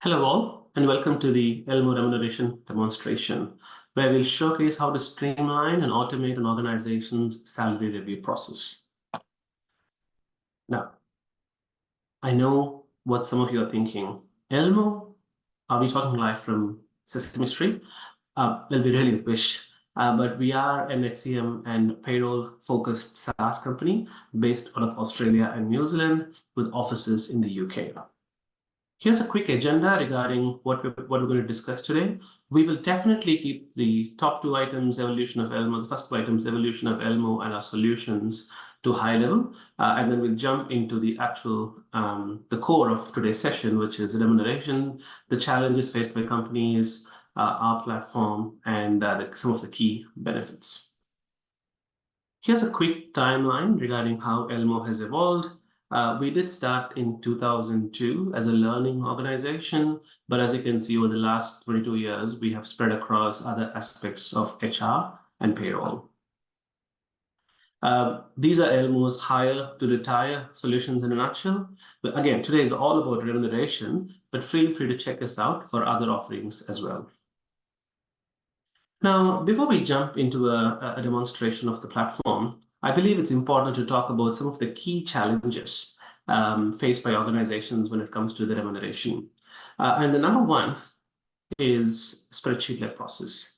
Hello all, and welcome to the ELMO remuneration demonstration, where we'll showcase how to streamline and automate an organization's salary review process. Now, I know what some of you are thinking. ELMO, are we talking live from Sesame Street? Well, we really wish, but we are an HCM and payroll-focused SaaS company based out of Australia and New Zealand with offices in the UK. Here's a quick agenda regarding what we're going to discuss today. We will definitely keep the top two items, evolution of ELMO, the first two items, evolution of ELMO and our solutions to high level. And then we'll jump into the actual, the core of today's session, which is remuneration, the challenges faced by companies, our platform, and some of the key benefits. Here's a quick timeline regarding how ELMO has evolved. We did start in 2002 as a learning organization, but as you can see, over the last 22 years, we have spread across other aspects of HR and payroll. These are ELMO's hire to retire solutions in a nutshell. But again, today is all about remuneration, but feel free to check us out for other offerings as well. Now, before we jump into a demonstration of the platform, I believe it's important to talk about some of the key challenges faced by organizations when it comes to the remuneration. And the number one is spreadsheet-led process.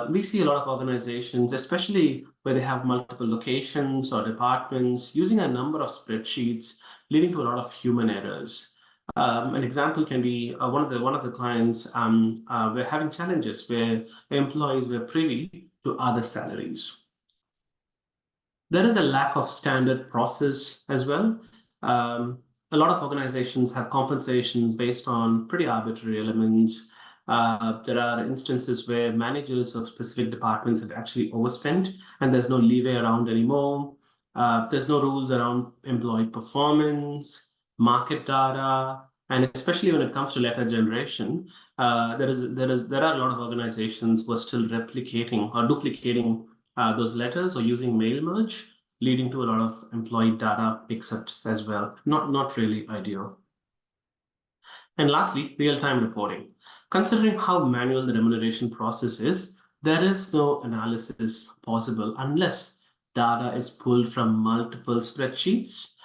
We see a lot of organizations, especially where they have multiple locations or departments, using a number of spreadsheets, leading to a lot of human errors. An example can be one of the clients were having challenges where employees were privy to other salaries. There is a lack of standard process as well. A lot of organizations have compensations based on pretty arbitrary elements. There are instances where managers of specific departments have actually overspent, and there's no leeway around anymore. There's no rules around employee performance, market data, and especially when it comes to letter generation, there are a lot of organizations who are still replicating or duplicating those letters or using mail merge, leading to a lot of employee data mix-ups as well. Not really ideal. And lastly, real-time reporting. Considering how manual the remuneration process is, there is no analysis possible unless data is pulled from multiple spreadsheets.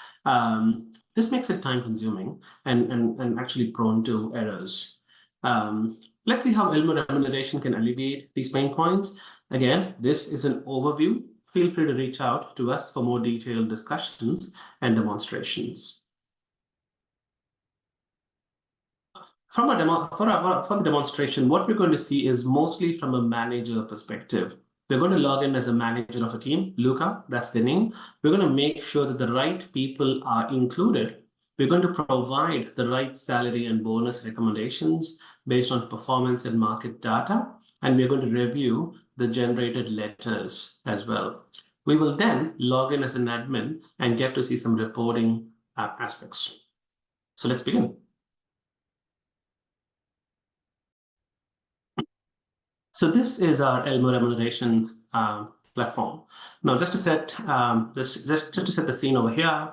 This makes it time-consuming and actually prone to errors. Let's see how ELMO remuneration can alleviate these pain points. Again, this is an overview. Feel free to reach out to us for more detailed discussions and demonstrations. For the demonstration, what we're going to see is mostly from a manager perspective. We're going to log in as a manager of a team, Luca, that's the name. We're going to make sure that the right people are included. We're going to provide the right salary and bonus recommendations based on performance and market data, and we're going to review the generated letters as well. We will then log in as an admin and get to see some reporting aspects. So let's begin. So this is our ELMO remuneration platform. Now, just to set the scene over here,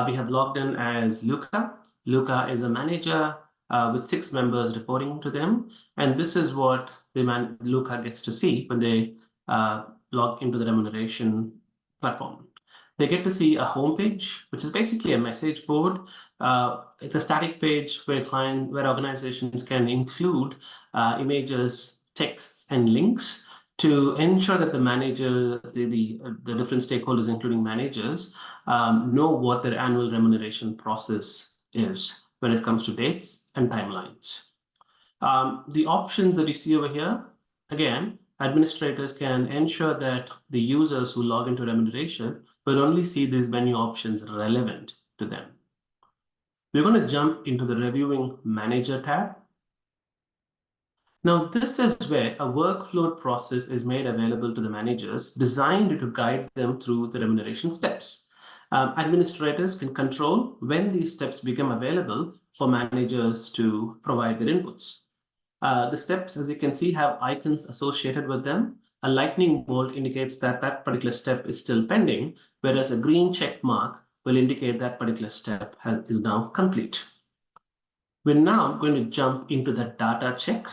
we have logged in as Luca. Luca is a manager with 6 members reporting to them, and this is what Luca gets to see when they log into the remuneration platform. They get to see a homepage, which is basically a message board. It's a static page where organizations can include images, texts, and links to ensure that the manager, the different stakeholders, including managers, know what their annual remuneration process is when it comes to dates and timelines. The options that you see over here, again, administrators can ensure that the users who log into remuneration will only see these menu options relevant to them. We're going to jump into the Reviewing Manager tab. Now, this is where a workflow process is made available to the managers, designed to guide them through the remuneration steps. Administrators can control when these steps become available for managers to provide their inputs. The steps, as you can see, have icons associated with them. A lightning bolt indicates that that particular step is still pending, whereas a green check mark will indicate that particular step is now complete. We're now going to jump into the data check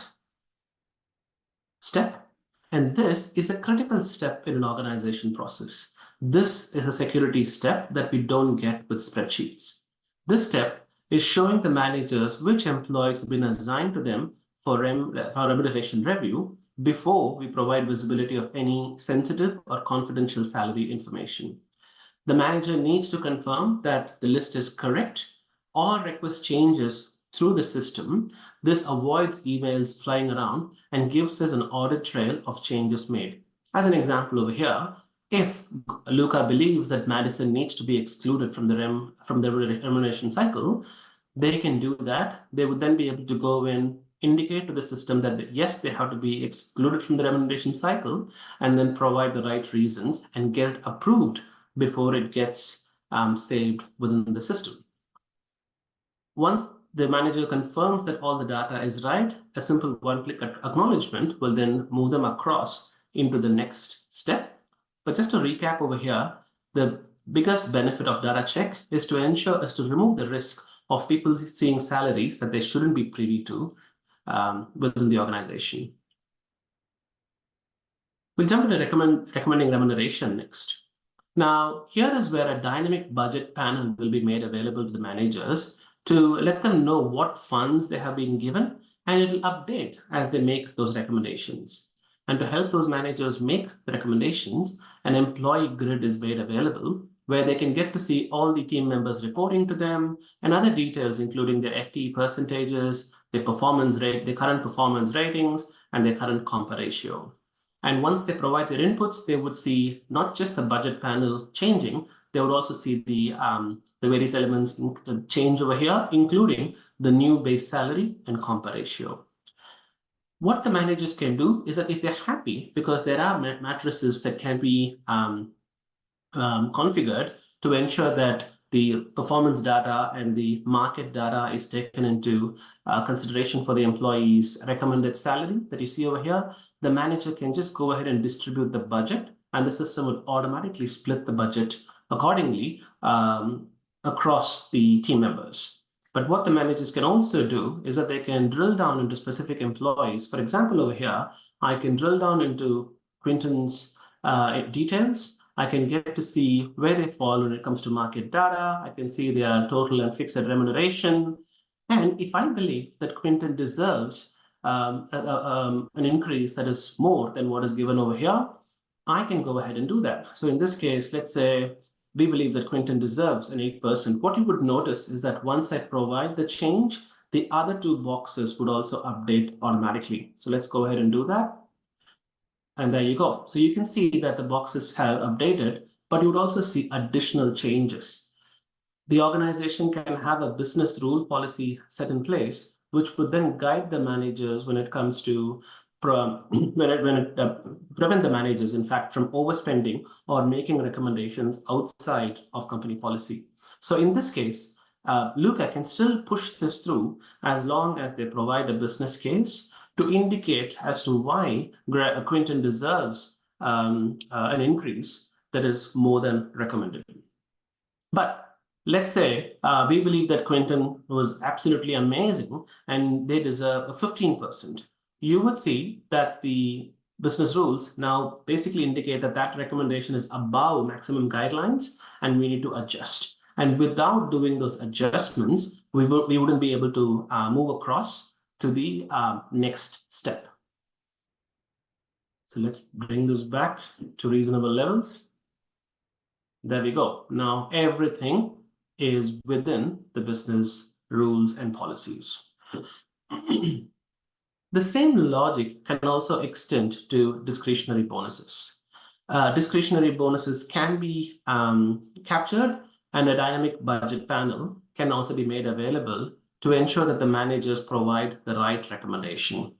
step. And this is a critical step in an organization process. This is a security step that we don't get with spreadsheets. This step is showing the managers which employees have been assigned to them for remuneration review before we provide visibility of any sensitive or confidential salary information. The manager needs to confirm that the list is correct or request changes through the system. This avoids emails flying around and gives us an audit trail of changes made. As an example over here, if Luca believes that Madison needs to be excluded from the remuneration cycle, they can do that. They would then be able to go in, indicate to the system that yes, they have to be excluded from the remuneration cycle, and then provide the right reasons and get it approved before it gets saved within the system. Once the manager confirms that all the data is right, a simple one-click acknowledgement will then move them across into the next step. But just to recap over here, the biggest benefit of data check is to remove the risk of people seeing salaries that they shouldn't be privy to within the organization. We'll jump into recommending remuneration next. Now, here is where a dynamic budget panel will be made available to the managers to let them know what funds they have been given, and it'll update as they make those recommendations. And to help those managers make the recommendations, an employee grid is made available where they can get to see all the team members reporting to them and other details, including their FTE percentages, their performance rate, their current performance ratings, and their current compa ratio. And once they provide their inputs, they would see not just the budget panel changing, they would also see the various elements change over here, including the new base salary and compa ratio. What the managers can do is that if they're happy, because there are matrices that can be configured to ensure that the performance data and the market data is taken into consideration for the employee's recommended salary that you see over here, the manager can just go ahead and distribute the budget, and the system will automatically split the budget accordingly across the team members. But what the managers can also do is that they can drill down into specific employees. For example, over here, I can drill down into Quinton's details. I can get to see where they fall when it comes to market data. I can see their total and fixed remuneration. And if I believe that Quinton deserves an increase that is more than what is given over here, I can go ahead and do that. So in this case, let's say we believe that Quinton deserves an 8%. What you would notice is that once I provide the change, the other two boxes would also update automatically. So let's go ahead and do that. And there you go. So you can see that the boxes have updated, but you would also see additional changes. The organization can have a business rule policy set in place, which would then guide the managers when it comes to prevent the managers, in fact, from overspending or making recommendations outside of company policy. So in this case, Luca can still push this through as long as they provide a business case to indicate as to why Quinton deserves an increase that is more than recommended. But let's say we believe that Quinton was absolutely amazing and they deserve a 15%. You would see that the business rules now basically indicate that that recommendation is above maximum guidelines and we need to adjust. And without doing those adjustments, we wouldn't be able to move across to the next step. So let's bring this back to reasonable levels. There we go. Now everything is within the business rules and policies. The same logic can also extend to discretionary bonuses. Discretionary bonuses can be captured, and a dynamic budget panel can also be made available to ensure that the managers provide the right recommendation.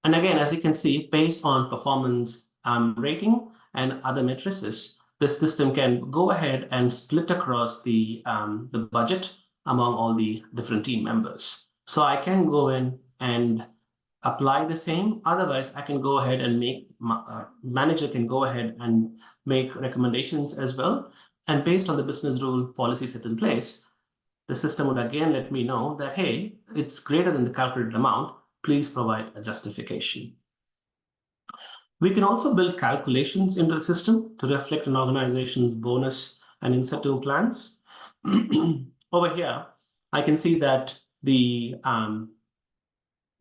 And again, as you can see, based on performance rating and other matrices, the system can go ahead and split across the budget among all the different team members. So I can go in and apply the same. Otherwise, I can go ahead and manager can go ahead and make recommendations as well. And based on the business rule policy set in place, the system would again let me know that, hey, it's greater than the calculated amount. Please provide a justification. We can also build calculations into the system to reflect an organization's bonus and incentive plans. Over here, I can see that the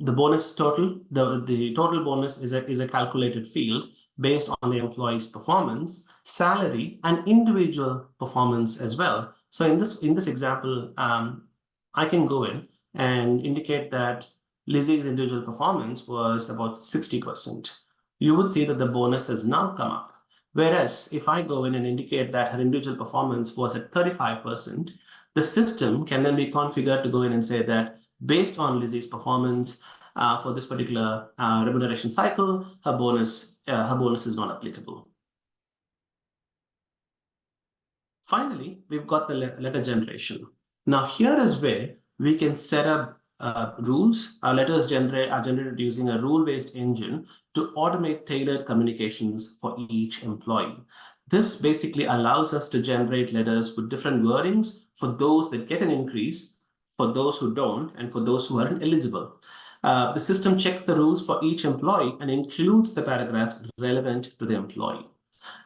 bonus total, the total bonus is a calculated field based on the employee's performance, salary, and individual performance as well. So in this example, I can go in and indicate that Lizzie's individual performance was about 60%. You would see that the bonus has now come up. Whereas if I go in and indicate that her individual performance was at 35%, the system can then be configured to go in and say that based on Lizzie's performance for this particular remuneration cycle, her bonus is not applicable. Finally, we've got the letter generation. Now here is where we can set up rules. Our letters are generated using a rule-based engine to automate tailored communications for each employee. This basically allows us to generate letters with different wordings for those that get an increase, for those who don't, and for those who aren't eligible. The system checks the rules for each employee and includes the paragraphs relevant to the employee.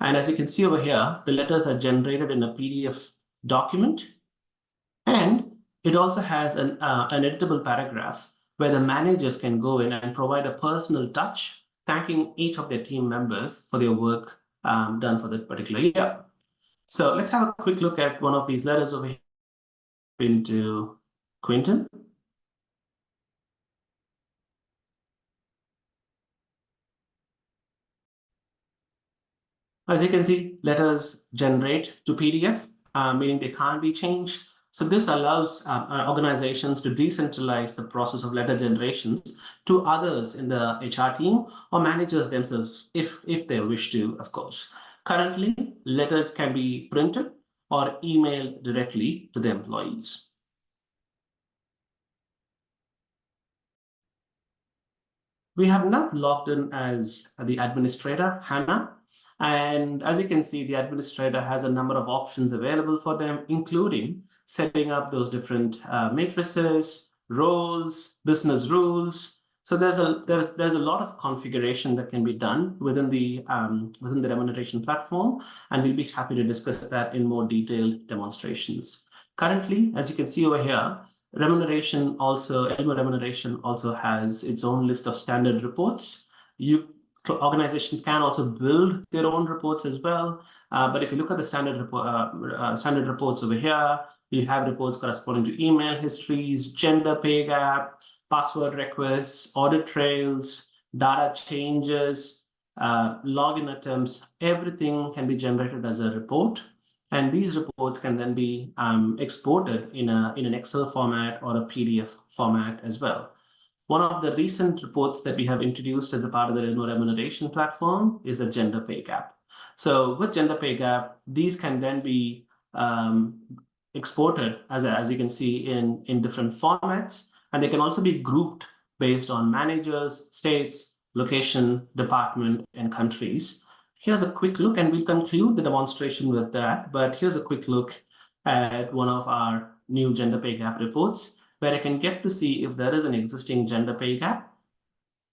And as you can see over here, the letters are generated in a PDF document, and it also has an editable paragraph where the managers can go in and provide a personal touch, thanking each of their team members for their work done for that particular year. So let's have a quick look at one of these letters over here into Quinton. As you can see, letters generate to PDF, meaning they can't be changed. So this allows organizations to decentralize the process of letter generations to others in the HR team or managers themselves, if they wish to, of course. Currently, letters can be printed or emailed directly to the employees. We have now logged in as the administrator, Hannah. And as you can see, the administrator has a number of options available for them, including setting up those different matrices, roles, business rules. So there's a lot of configuration that can be done within the remuneration platform, and we'll be happy to discuss that in more detailed demonstrations. Currently, as you can see over here, ELMO remuneration also has its own list of standard reports. Organizations can also build their own reports as well. But if you look at the standard reports over here, you have reports corresponding to email histories, gender pay gap, password requests, audit trails, data changes, login attempts. Everything can be generated as a report. And these reports can then be exported in an Excel format or a PDF format as well. One of the recent reports that we have introduced as a part of the remuneration platform is a gender pay gap. So with gender pay gap, these can then be exported, as you can see, in different formats, and they can also be grouped based on managers, states, location, department, and countries. Here's a quick look, and we'll conclude the demonstration with that, but here's a quick look at one of our new gender pay gap reports, where I can get to see if there is an existing gender pay gap,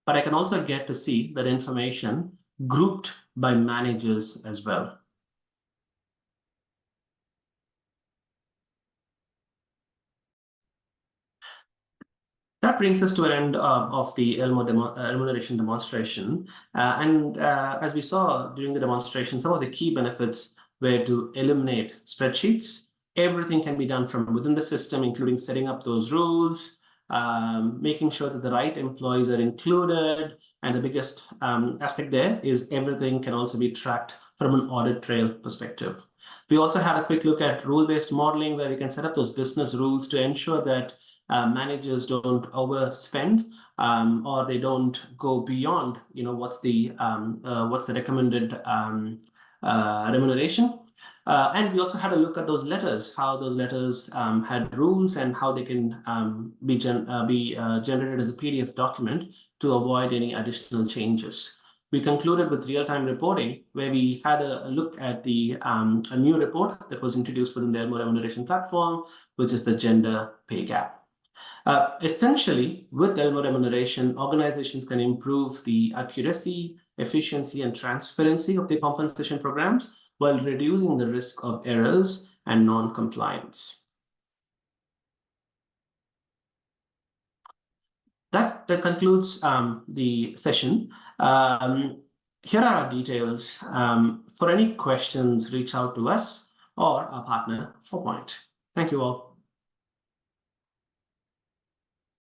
but I can also get to see that information grouped by managers as well. That brings us to an end of the ELMO remuneration demonstration. As we saw during the demonstration, some of the key benefits were to eliminate spreadsheets. Everything can be done from within the system, including setting up those rules, making sure that the right employees are included. And the biggest aspect there is everything can also be tracked from an audit trail perspective. We also had a quick look at rule-based modeling, where we can set up those business rules to ensure that managers don't overspend or they don't go beyond, what's the recommended remuneration. And we also had a look at those letters, how those letters had rules and how they can be generated as a PDF document to avoid any additional changes. We concluded with real-time reporting, where we had a look at a new report that was introduced within the ELMO remuneration platform, which is the gender pay gap. Essentially, with ELMO remuneration, organizations can improve the accuracy, efficiency, and transparency of their compensation programs while reducing the risk of errors and non-compliance. That concludes the session. Here are our details. For any questions, reach out to us or our partner, 4Point. Thank you all.